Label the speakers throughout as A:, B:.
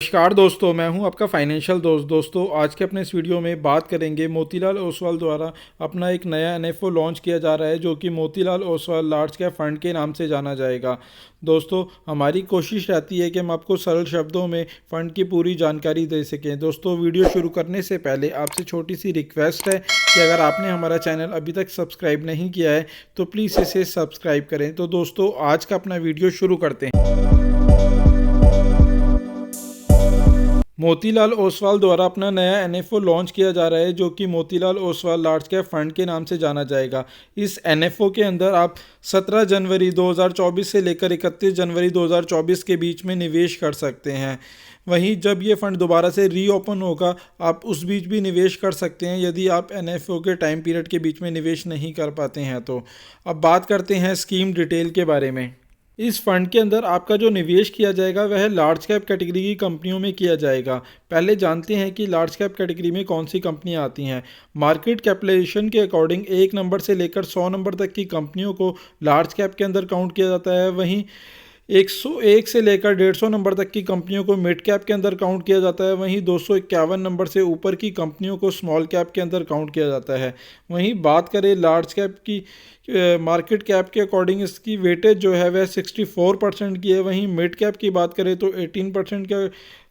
A: नमस्कार दोस्तों, मैं हूं आपका फाइनेंशियल दोस्तों आज के अपने इस वीडियो में बात करेंगे मोतीलाल ओसवाल द्वारा अपना एक नया एनएफओ लॉन्च किया जा रहा है जो कि Motilal Oswal large cap fund के नाम से जाना जाएगा। दोस्तों, हमारी कोशिश रहती है कि हम आपको सरल शब्दों में फ़ंड की पूरी जानकारी दे सकें। दोस्तों, वीडियो शुरू करने से पहले आपसे छोटी सी रिक्वेस्ट है कि अगर आपने हमारा चैनल अभी तक सब्सक्राइब नहीं किया है तो प्लीज़ इसे सब्सक्राइब करें। तो दोस्तों, आज का अपना वीडियो शुरू करते हैं। मोतीलाल ओसवाल द्वारा अपना नया एनएफओ लॉन्च किया जा रहा है जो कि Motilal Oswal large cap fund के नाम से जाना जाएगा। इस एनएफओ के अंदर आप 17 जनवरी 2024 से लेकर 31 जनवरी 2024 के बीच में निवेश कर सकते हैं। वहीं जब ये फ़ंड दोबारा से रीओपन होगा आप उस बीच भी निवेश कर सकते हैं यदि आप एनएफओ के टाइम पीरियड के बीच में निवेश नहीं कर पाते हैं तो। अब बात करते हैं स्कीम डिटेल के बारे में। इस फंड के अंदर आपका जो निवेश किया जाएगा वह लार्ज कैप कैटेगरी की कंपनियों में किया जाएगा। पहले जानते हैं कि लार्ज कैप कैटेगरी में कौन सी कंपनियां आती हैं। मार्केट कैपिटलाइजेशन के अकॉर्डिंग 1 नंबर से लेकर 100 नंबर तक की कंपनियों को लार्ज कैप के अंदर काउंट किया जाता है। वहीं 101 से लेकर 150 नंबर तक की कंपनियों को मिड कैप के अंदर काउंट किया जाता है। वहीं 251 नंबर से ऊपर की कंपनियों को स्मॉल कैप के अंदर काउंट किया जाता है। वहीं बात करें लार्ज कैप की मार्केट कैप के अकॉर्डिंग इसकी वेटेज जो है वह 64% की है। वहीं मिड कैप की बात करें तो 18% के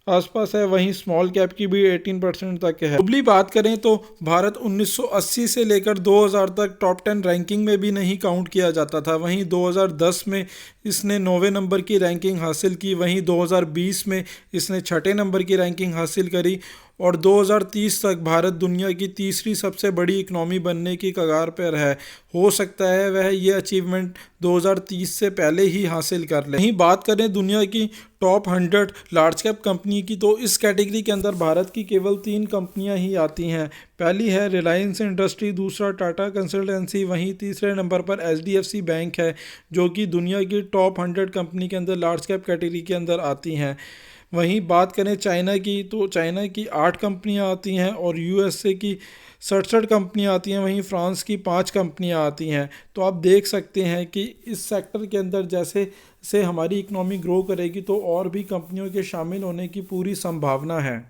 A: आसपास है। वहीं स्मॉल कैप की भी 18% तक है। ग्लोबली बात करें तो भारत 1980 से लेकर 2000 तक टॉप 10 रैंकिंग में भी नहीं काउंट किया जाता था। वहीं 2010 में इसने 9वें नंबर की रैंकिंग हासिल की। वहीं 2020 में इसने 6ठे नंबर की रैंकिंग हासिल करी और 2030 तक भारत दुनिया की तीसरी सबसे बड़ी इकनॉमी बनने की कगार पर है। हो सकता है वह ये अचीवमेंट 2030 से पहले ही हासिल कर ले। वहीं बात करें दुनिया की टॉप 100 लार्ज कैप कंपनी की तो इस कैटेगरी के अंदर भारत की केवल 3 कंपनियां ही आती हैं। पहली है रिलायंस इंडस्ट्री, दूसरा टाटा कंसल्टेंसी, वहीं तीसरे नंबर पर एचडीएफसी बैंक है जो कि दुनिया की टॉप 100 कंपनी के अंदर लार्ज कैप कैटेगरी के अंदर आती हैं। वहीं बात करें चाइना की तो चाइना की 8 कंपनियां आती हैं और यूएसए की 67 कंपनियां आती हैं। वहीं फ्रांस की 5 कंपनियां आती हैं। तो आप देख सकते हैं कि इस सेक्टर के अंदर जैसे से हमारी इकनॉमी ग्रो करेगी तो और भी कंपनियों के शामिल होने की पूरी संभावना है।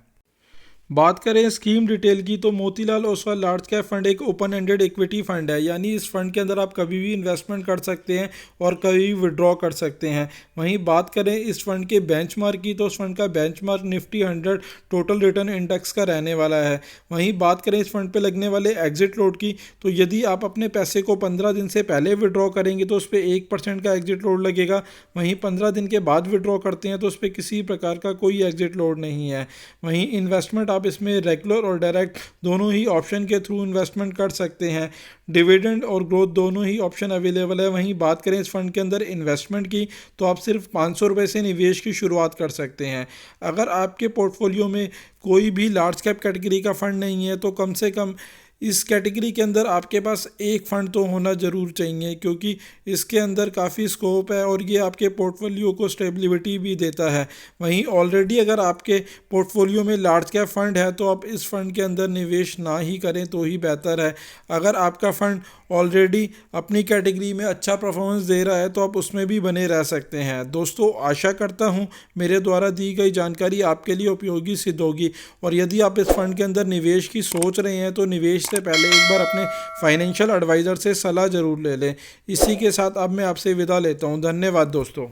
A: बात करें स्कीम डिटेल की तो Motilal Oswal large cap fund एक ओपन एंडेड इक्विटी फंड है, यानी इस फंड के अंदर आप कभी भी इन्वेस्टमेंट कर सकते हैं और कभी भी विड्रॉ कर सकते हैं। वहीं बात करें इस फंड के बेंचमार्क की तो इस फंड का benchmark Nifty 100 total return index का रहने वाला है। वहीं बात करें इस फंड पर लगने वाले एग्जिट लोड की तो यदि आप अपने पैसे को 15 दिन से पहले विड्रॉ करेंगे तो उस पर 1% का एग्जिट लोड लगेगा। वहीं 15 दिन के बाद विड्रॉ करते हैं तो उस पर किसी प्रकार का कोई एग्जिट लोड नहीं है। वहीं इन्वेस्टमेंट आप इसमें रेगुलर और डायरेक्ट दोनों ही ऑप्शन के थ्रू इन्वेस्टमेंट कर सकते हैं। डिविडेंड और ग्रोथ दोनों ही ऑप्शन अवेलेबल है। वहीं बात करें इस फंड के अंदर इन्वेस्टमेंट की तो आप सिर्फ 500 रुपये से निवेश की शुरुआत कर सकते हैं। अगर आपके पोर्टफोलियो में कोई भी लार्ज कैप कैटेगरी का फंड नहीं है तो कम से कम इस कैटेगरी के अंदर आपके पास एक फ़ंड तो होना ज़रूर चाहिए, क्योंकि इसके अंदर काफ़ी स्कोप है और ये आपके पोर्टफोलियो को स्टेबिलिटी भी देता है। वहीं ऑलरेडी अगर आपके पोर्टफोलियो में लार्ज कैप फ़ंड है तो आप इस फ़ंड के अंदर निवेश ना ही करें तो ही बेहतर है। अगर आपका फ़ंड ऑलरेडी अपनी कैटेगरी में अच्छा परफॉर्मेंस दे रहा है तो आप उसमें भी बने रह सकते हैं। दोस्तों, आशा करता हूँ मेरे द्वारा दी गई जानकारी आपके लिए उपयोगी सिद्ध होगी और यदि आप इस फंड के अंदर निवेश की सोच रहे हैं तो निवेश से पहले एक बार अपने फाइनेंशियल एडवाइज़र से सलाह ज़रूर ले लें। इसी के साथ अब मैं आपसे विदा लेता हूँ। धन्यवाद दोस्तों।